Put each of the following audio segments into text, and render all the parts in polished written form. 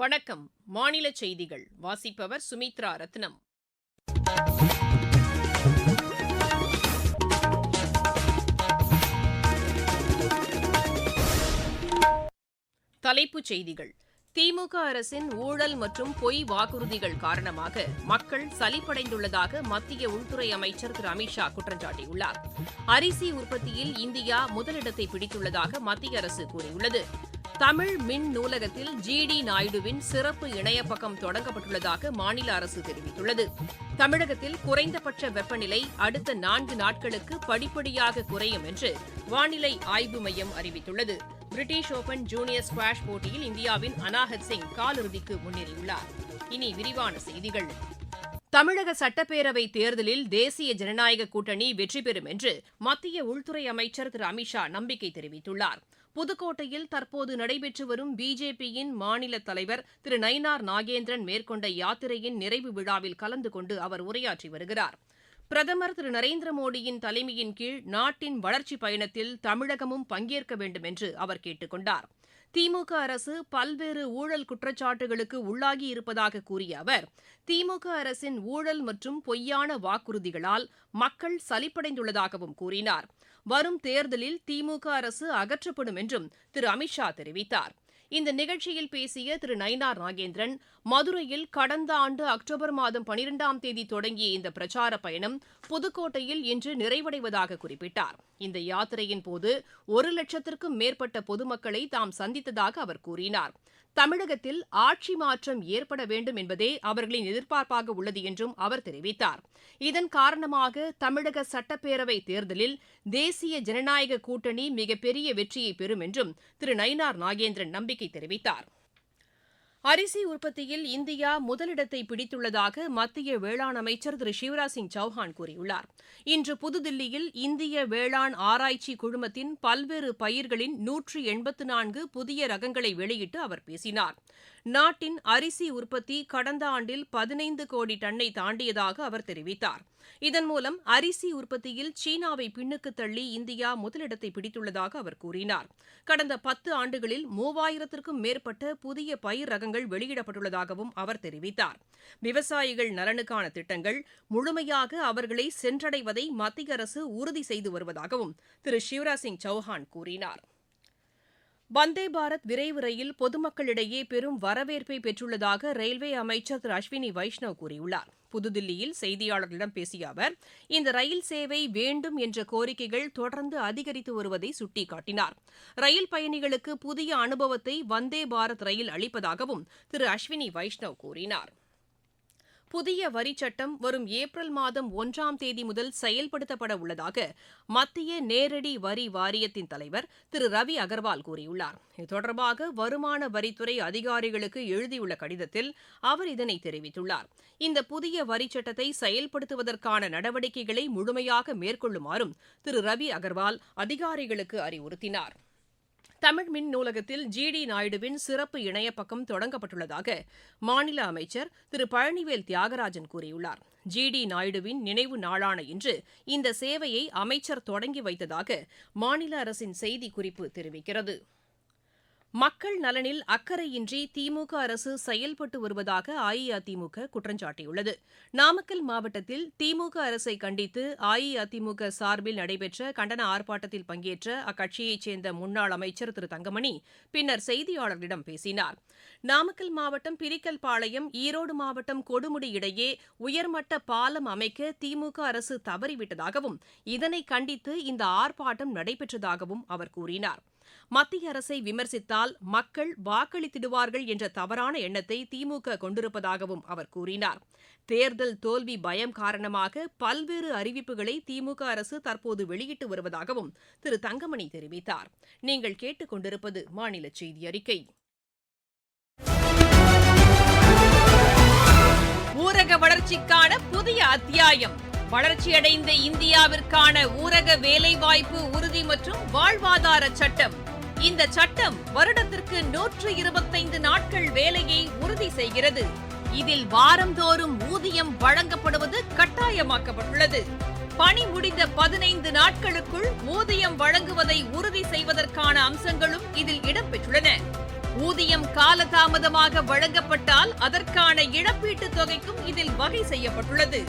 வணக்கம். மாநில செய்திகள் வாசிப்பவர் சுமித்ரா ரத்னம். தலைப்புச் செய்திகள். திமுக அரசின் ஊழல் மற்றும் பொய் வாக்குறுதிகள் காரணமாக மக்கள் சலிப்படைந்துள்ளதாக மத்திய உள்துறை அமைச்சர் திரு அமித்ஷா குற்றம் சாட்டியுள்ளார். அரிசி உற்பத்தியில் இந்தியா முதலிடத்தை பிடித்துள்ளதாக மத்திய அரசு கூறியுள்ளது. தமிழ் மின் நூலகத்தில் ஜி.டி. நாயுடுவின் சிறப்பு இணையப்பக்கம் தொடங்கப்பட்டுள்ளதாக மாநில அரசு தெரிவித்துள்ளது. தமிழகத்தில் குறைந்தபட்ச வெப்பநிலை அடுத்த 4 நாட்களுக்கு படிப்படியாக குறையும் என்று வானிலை ஆய்வு மையம் அறிவித்துள்ளது. பிரிட்டிஷ் ஓபன் ஜூனியர் ஸ்குவாஷ் போட்டியில் இந்தியாவின் அனாஹத் சிங் காலிறுதிக்கு முன்னேறியுள்ளார். இனி விரிவான செய்திகள். தமிழக சட்டப்பேரவை தேர்தலில் தேசிய ஜனநாயக கூட்டணி வெற்றி பெறும் என்று மத்திய உள்துறை அமைச்சர் திரு அமித்ஷா நம்பிக்கை தெரிவித்துள்ளார். புதுக்கோட்டையில் தற்போது நடைபெற்று வரும் பிஜேபியின் மாநில தலைவர் திரு நயினார் நாகேந்திரன் மேற்கொண்ட யாத்திரையின் நிறைவு விழாவில் கலந்து கொண்டு அவர் உரையாற்றி வருகிறார். பிரதமர் திரு நரேந்திர மோடியின் தலைமையின் கீழ் நாட்டின் வளர்ச்சிப் பயணத்தில் தமிழகமும் பங்கேற்க வேண்டும் என்று அவர் கேட்டுக் கொண்டார். திமுக அரசு பல்வேறு ஊழல் குற்றச்சாட்டுகளுக்கு உள்ளாகி இருப்பதாக கூறிய அவர், திமுக அரசின் ஊழல் மற்றும் பொய்யான வாக்குறுதிகளால் மக்கள் சலிப்படைந்துள்ளதாகவும் கூறினார். வரும் தேர்தலில் திமுக அரசு அகற்றப்படும் என்றும் திரு அமித்ஷா தெரிவித்தார். இந்த நிகழ்ச்சியில் பேசிய திரு நயினார் நாகேந்திரன், மதுரையில் கடந்த ஆண்டு அக்டோபர் மாதம் 12ஆம் தேதி தொடங்கிய இந்த பிரச்சார பயணம் புதுக்கோட்டையில் இன்று நிறைவடைவதாக குறிப்பிட்டார். இந்த யாத்திரையின் போது 1 லட்சத்திற்கும் மேற்பட்ட பொதுமக்களை தாம் சந்தித்ததாக அவர் கூறினார். தமிழகத்தில் ஆட்சி மாற்றம் ஏற்பட வேண்டும் என்பதே அவர்களின் எதிர்பார்ப்பாக உள்ளது என்றும் அவர் தெரிவித்தார். இதன் காரணமாக தமிழக சட்டப்பேரவை தேர்தலில் தேசிய ஜனநாயக கூட்டணி மிகப்பெரிய வெற்றியை பெறும் என்றும் திரு நயினார் நாகேந்திரன் நம்பிக்கை தெரிவித்தார். அரிசி உற்பத்தியில் இந்தியா முதலிடத்தை பிடித்துள்ளதாக மத்திய வேளாண் அமைச்சர் திரு சிவராஜ் சிங் சௌஹான் கூறியுள்ளார். இன்று புதுதில்லியில் இந்திய வேளாண் ஆராய்ச்சி குழுமத்தின் பல்வேறு பயிர்களின் 184 புதிய ரகங்களை வெளியிட்டு அவர் பேசினார். நாட்டின் அரிசி உற்பத்தி கடந்த ஆண்டில் 15 கோடி டன்னை தாண்டியதாக அவர் தெரிவித்தார். இதன் மூலம் அரிசி உற்பத்தியில் சீனாவை பின்னுக்கு தள்ளி இந்தியா முதலிடத்தை பிடித்துள்ளதாக அவர் கூறினார். கடந்த 10 ஆண்டுகளில் 3000த்திற்கும் மேற்பட்ட புதிய பயிர் ரகங்கள் வெளியிடப்பட்டுள்ளதாகவும் அவர் தெரிவித்தார். விவசாயிகள் நலனுக்கான திட்டங்கள் முழுமையாக அவர்களை சென்றடைவதை மத்திய அரசு உறுதி செய்து வருவதாகவும் திரு சிவராஜ் சிங் சௌஹான் கூறினார். வந்தே பாரத் விரைவு ரயில் பொதுமக்களிடையே பெரும் வரவேற்பை பெற்றுள்ளதாக ரயில்வே அமைச்சர் திரு அஸ்வினி வைஷ்ணவ் கூறியுள்ளார். புதுதில்லியில் செய்தியாளர்களிடம் பேசிய அவர், இந்த ரயில் சேவை வேண்டும் என்ற கோரிக்கைகள் தொடர்ந்து அதிகரித்து வருவதை சுட்டிக்காட்டினார். ரயில் பயணிகளுக்கு புதிய அனுபவத்தை வந்தே பாரத் ரயில் அளிப்பதாகவும் திரு அஸ்வினி வைஷ்ணவ் கூறினார். புதிய வரிச்சட்டம் வரும் ஏப்ரல் மாதம் 1ஆம் தேதி முதல் செயல்படுத்தப்பட உள்ளதாக மத்திய நேரடி வரி வாரியத்தின் தலைவர் திரு ரவி அகர்வால் கூறியுள்ளார். இது தொடர்பாக வருமான வரித்துறை அதிகாரிகளுக்கு எழுதியுள்ள கடிதத்தில் அவர் இதனை தெரிவித்துள்ளார். இந்த புதிய வரிச்சட்டத்தை செயல்படுத்துவதற்கான நடவடிக்கைகளை முழுமையாக மேற்கொள்ளுமாறும் திரு ரவி அகர்வால் அதிகாரிகளுக்கு அறிவுறுத்தினார். தமிழ் மின் நூலகத்தில் ஜி.டி. நாயுடுவின் சிறப்பு இணையப்பக்கம் தொடங்கப்பட்டுள்ளதாக மாநில அமைச்சர் திரு பழனிவேல் தியாகராஜன் கூறியுள்ளார். ஜி.டி. நாயுடுவின் நினைவு நாளான இன்று இந்த சேவையை அமைச்சர் தொடங்கி வைத்ததாக மாநில அரசின் செய்திக்குறிப்பு தெரிவிக்கிறது. மக்கள் நலனில் அக்கறையின்றி திமுக அரசு செயல்பட்டு வருவதாக அஇஅதிமுக குற்றம் சாட்டியுள்ளது. நாமக்கல் மாவட்டத்தில் திமுக அரசை கண்டித்து அஇஅதிமுக சார்பில் நடைபெற்ற கண்டன ஆர்ப்பாட்டத்தில் பங்கேற்ற அக்கட்சியைச் சேர்ந்த முன்னாள் அமைச்சர் திரு தங்கமணி பின்னர் செய்தியாளர்களிடம் பேசினார். நாமக்கல் மாவட்டம் பிரிக்கல்பாளையம், ஈரோடு மாவட்டம் கொடுமுடி இடையே உயர்மட்ட பாலம் அமைக்க திமுக அரசு தவறிவிட்டதாகவும் இதனை கண்டித்து இந்த ஆர்ப்பாட்டம் நடைபெற்றதாகவும் அவர் கூறினார். மத்திய அரசை விமர்சித்தால் மக்கள் வாக்களித்திடுவார்கள் என்ற தவறான எண்ணத்தை திமுக கொண்டிருப்பதாகவும் அவர் கூறினார். தேர்தல் தோல்வி பயம் காரணமாக பல்வேறு அறிவிப்புகளை திமுக அரசு தற்போது வெளியிட்டு வருவதாகவும் திரு தங்கமணி தெரிவித்தார். நீங்கள் கேட்டுக் கொண்டிருப்பது மாநில செய்தி அறிக்கை. ஊரக வளர்ச்சிக்கான புதிய அத்தியாயம். வளர்ச்சியடைந்த இந்தியாவிற்கான ஊரக வேலைவாய்ப்பு உறுதி மற்றும் வாழ்வாதார சட்டம். இந்த சட்டம் வருடத்திற்கு 125 நாட்கள் வேலையை உறுதி செய்கிறது. இதில் வாரந்தோறும் ஊதியம் வழங்கப்படுவது கட்டாயமாக்கப்பட்டுள்ளது. பணி முடிந்த 15 நாட்களுக்குள் ஊதியம் வழங்குவதை உறுதி செய்வதற்கான அம்சங்களும் இதில் இடம்பெற்றுள்ளன. ஊதியம் காலதாமதமாக வழங்கப்பட்டால் அதற்கான இழப்பீட்டுத் தொகைக்கும் இதில் வகை செய்யப்பட்டுள்ளது.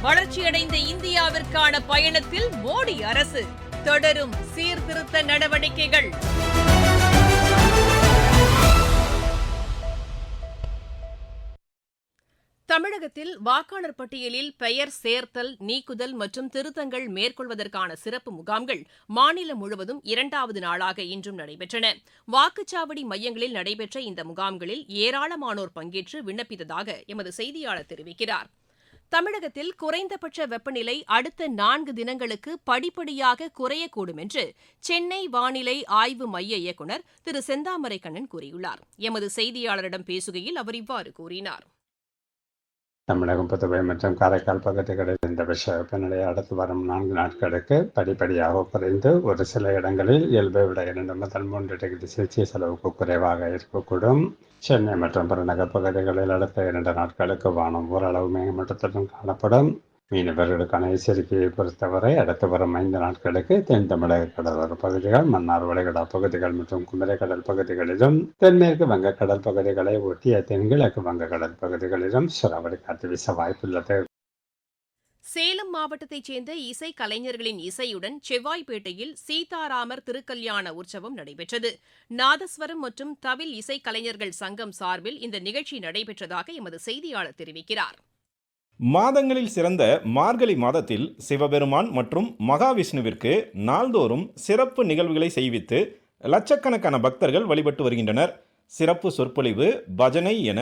வளர்ச்சியடைந்த இந்தியாவிற்கான பயணத்தில் மோடி அரசு தொடரும் சீர்திருத்த நடவடிக்கைகள். தமிழகத்தில் வாக்காளர் பட்டியலில் பெயர் சேர்த்தல், நீக்குதல் மற்றும் திருத்தங்கள் மேற்கொள்வதற்கான சிறப்பு முகாம்கள் மாநிலம் முழுவதும் 2வது நாளாக இன்றும் நடைபெற்றன. வாக்குச்சாவடி மையங்களில் நடைபெற்ற இந்த முகாம்களில் ஏராளமானோர் பங்கேற்று விண்ணப்பித்ததாக எமது செய்தியாளர் தெரிவிக்கிறார். தமிழகத்தில் குறைந்தபட்ச வெப்பநிலை அடுத்த 4 தினங்களுக்கு படிப்படியாக குறையக்கூடும் என்று சென்னை வானிலை ஆய்வு மைய இயக்குநர் திரு செந்தாமரை கண்ணன் கூறியுள்ளார். எமது செய்தியாளரிடம் பேசுகையில் அவர் இவ்வாறு கூறினார். தமிழகம், புதுவை மற்றும் காரைக்கால் பகுதிகளில் இந்த விஷ வெப்பநிலை அடுத்து வரும் 4 நாட்களுக்கு படிப்படியாக குறைந்து ஒரு சில இடங்களில் இயல்பை விட 2 முதல் 3 டிகிரி செல்சியஸ் அளவுக்கு குறைவாக இருக்கக்கூடும். சென்னை மற்றும் புறநகர் பகுதிகளில் அடுத்த 2 நாட்களுக்கு வானம் ஓரளவு மேகமூட்டத்துடன் காணப்படும். மீனவர்களுக்கான எச்சரிக்கையை பொறுத்தவரை அடுத்து வரும் 5 நாட்களுக்கு தென் தமிழக கடலோர பகுதிகள், மன்னார் வளைகுடா பகுதிகள் மற்றும் குமரி கடல் பகுதிகளிலும், தென்மேற்கு வங்கக்கடல் பகுதிகளை ஒட்டிய தென்கிழக்கு வங்கக்கடல் பகுதிகளிலும் சூறாவளி காற்று வீச வாய்ப்புள்ளது. சேலம் மாவட்டத்தைச் சேர்ந்த இசை கலைஞர்களின் இசையுடன் செவ்வாய்ப்பேட்டையில் சீதாராமர் திருக்கல்யாண உற்சவம் நடைபெற்றது. நாதஸ்வரம் மற்றும் தவில் இசை கலைஞர்கள் சங்கம் சார்பில் இந்த நிகழ்ச்சி நடைபெற்றதாக எமது செய்தியாளர் தெரிவிக்கிறார். மாதங்களில் சிறந்த மார்கழி மாதத்தில் சிவபெருமான் மற்றும் மகாவிஷ்ணுவிற்கு நாள்தோறும் சிறப்பு நிகழ்வுகளை செய்வித்து லட்சக்கணக்கான பக்தர்கள் வழிபட்டு வருகின்றனர். சிறப்பு சொற்பொழிவு, பஜனை என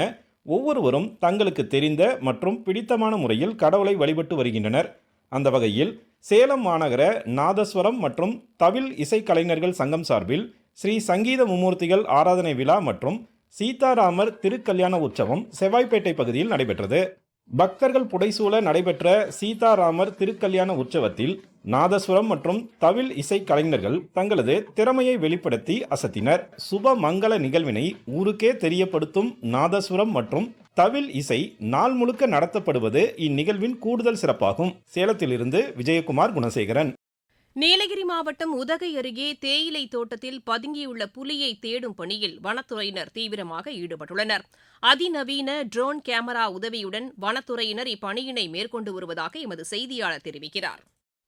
ஒவ்வொருவரும் தங்களுக்கு தெரிந்த மற்றும் பிடித்தமான முறையில் கடவுளை வழிபட்டு வருகின்றனர். அந்த வகையில் சேலம் மாநகர நாதஸ்வரம் மற்றும் தவில் இசை கலைஞர்கள் சங்கம் சார்பில் ஸ்ரீ சங்கீத மும்மூர்த்திகள் ஆராதனை விழா மற்றும் சீதாராமர் திருக்கல்யாண உற்சவம் செவ்வாய்ப்பேட்டை பகுதியில் நடைபெற்றது. பக்தர்கள் புடைசூழ நடைபெற்ற சீதாராமர் திருக்கல்யாண உற்சவத்தில் நாதஸ்வரம் மற்றும் தவில் இசை கலைஞர்கள் தங்களது திறமையை வெளிப்படுத்தி அசத்தினர். சுப மங்கள நிகழ்வினை ஊருக்கே தெரியப்படுத்தும் நாதஸ்வரம் மற்றும் தவில் இசை நாள் முழுக்க நடத்தப்படுவது இந்நிகழ்வின் கூடுதல் சிறப்பாகும். சேலத்திலிருந்து விஜயகுமார் குணசேகரன். நீலகிரி மாவட்டம் உதகை அருகே தேயிலை தோட்டத்தில் பதுங்கியுள்ள புலியை தேடும் பணியில் வனத்துறையினர் தீவிரமாக ஈடுபட்டுள்ளனர். அதிநவீன ட்ரோன் கேமரா உதவியுடன் வனத்துறையினர் இப்பணியினை மேற்கொண்டு வருவதாக எமது செய்தியாளர் தெரிவிக்கிறார்.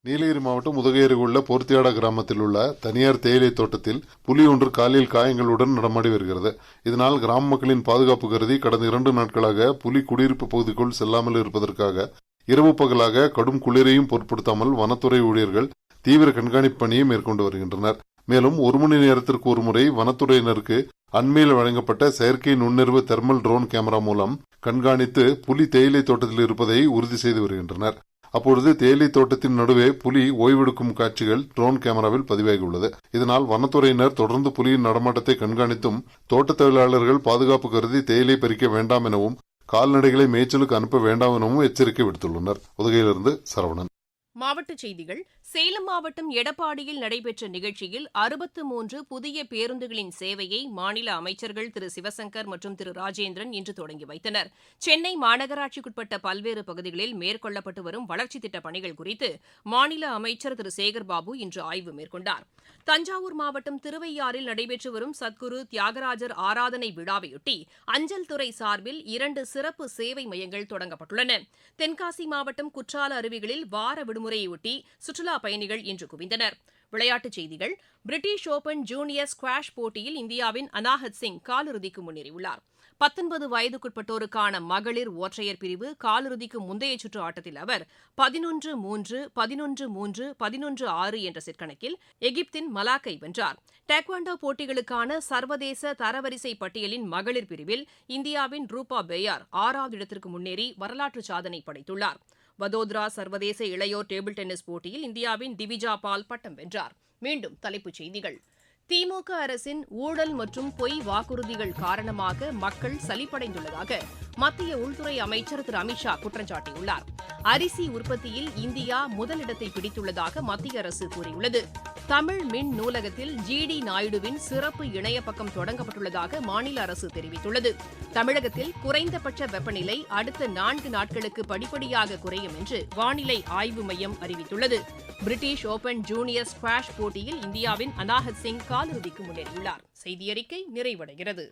நீலகிரி மாவட்டம் உதகை அருகே உள்ள போர்த்தியாடா கிராமத்தில் உள்ள தனியார் தேயிலை தோட்டத்தில் புலி ஒன்று காலில் காயங்களுடன் நடமாடி வருகிறது. இதனால் கிராம மக்களின் பாதுகாப்பு கருதி கடந்த 2 நாட்களாக புலி குடியிருப்பு பகுதிக்குள் செல்லாமல் இருப்பதற்காக இரவு பகலாக கடும் குளிரையும் பொருட்படுத்தாமல் வனத்துறை ஊழியர்கள் தீவிர கண்காணிப்பு பணியை மேற்கொண்டு வருகின்றனர். மேலும் 1 மணி நேரத்திற்கு ஒருமுறை வனத்துறையினருக்கு அண்மையில் வழங்கப்பட்ட செயற்கை நுண்ணறிவு தெர்மல் ட்ரோன் கேமரா மூலம் கண்காணித்து புலி தேயிலை தோட்டத்தில் இருப்பதை உறுதி செய்து வருகின்றனர். அப்பொழுது தேயிலை தோட்டத்தின் நடுவே புலி ஓய்வெடுக்கும் காட்சிகள் ட்ரோன் கேமராவில் பதிவாகியுள்ளது. இதனால் வனத்துறையினர் தொடர்ந்து புலியின் நடமாட்டத்தை கண்காணித்தும் தோட்ட தொழிலாளர்கள் பாதுகாப்பு கருதி தேயிலை பறிக்க வேண்டாம் எனவும் கால்நடைகளை மேய்ச்சலுக்கு அனுப்ப வேண்டாம் எனவும் எச்சரிக்கை விடுத்துள்ளனர். உதகையிலிருந்து சரவணன். மாவட்டச் செய்திகள். சேலம் மாவட்டம் எடப்பாடியில் நடைபெற்ற நிகழ்ச்சியில் 63 புதிய பேருந்துகளின் சேவையை மாநில அமைச்சர்கள் திரு சிவசங்கர் மற்றும் திரு ராஜேந்திரன் இன்று தொடங்கி வைத்தனர். சென்னை மாநகராட்சிக்குட்பட்ட பல்வேறு பகுதிகளில் மேற்கொள்ளப்பட்டு வரும் வளர்ச்சித் திட்டப் பணிகள் குறித்து மாநில அமைச்சர் திரு சேகர்பாபு இன்று ஆய்வு மேற்கொண்டார். தஞ்சாவூர் மாவட்டம் திருவையாறில் நடைபெற்று வரும் சத்குரு தியாகராஜர் ஆராதனை விழாவையொட்டி அஞ்சல் துறை சார்பில் 2 சிறப்பு சேவை மையங்கள் தொடங்கப்பட்டுள்ளன. தென்காசி மாவட்டம் குற்றால அருவிகளில் வார விடுமுறையொட்டி சுற்றுலா பயணிகள் இன்று குவிந்தனர். விளையாட்டுச் செய்திகள். பிரிட்டிஷ் ஓபன் ஜூனியர் ஸ்குவாஷ் போட்டியில் இந்தியாவின் அனாஹத் சிங் காலிறுதிக்கு முன்னேறியுள்ளார். 19 வயதுக்குட்பட்டோருக்கான மகளிர் ஒற்றையர் பிரிவு காலிறுதிக்கு முந்தைய சுற்று ஆட்டத்தில் அவர் 11-3, 11-3, 11-6 என்ற செட் கணக்கில் எகிப்தின் மலாக்கை வென்றார். டேக்வாண்டோ போட்டிகளுக்கான சர்வதேச தரவரிசை பட்டியலின் மகளிர் பிரிவில் இந்தியாவின் ரூபா பேயார் 6வது இடத்திற்கு முன்னேறி வரலாற்று சாதனை படைத்துள்ளார். வதோதரா சர்வதேச இளையோர் டேபிள் டென்னிஸ் போட்டியில் இந்தியாவின் திவிஜா பால் பட்டம் வென்றார். மீண்டும் தலைப்புச் செய்திகள். திமுக அரசின் ஊழல் மற்றும் பொய் வாக்குறுதிகள் காரணமாக மக்கள் சலிப்படைந்துள்ளதாக மத்திய உள்துறை அமைச்சர் திரு அமித்ஷா குற்றம் சாட்டியுள்ளார். அரிசி உற்பத்தியில் இந்தியா முதலிடத்தை பிடித்துள்ளதாக மத்திய அரசு கூறியுள்ளது. தமிழ் மின் நூலகத்தில் ஜி.டி. நாயுடுவின் சிறப்பு இணைய பக்கம் தொடங்கப்பட்டுள்ளதாக மாநில அரசு தெரிவித்துள்ளது. தமிழகத்தில் குறைந்தபட்ச வெப்பநிலை அடுத்த 4 நாட்களுக்கு படிப்படியாக குறையும் என்று வானிலை ஆய்வு மையம் அறிவித்துள்ளது. பிரிட்டிஷ் ஓபன் ஜூனியர் ஸ்குவாஷ் போட்டியில் இந்தியாவின் அனாஹத் சிங் காலிறுதிக்கு முன்னேறியுள்ளார். செய்தியறிக்கை நிறைவடைகிறது.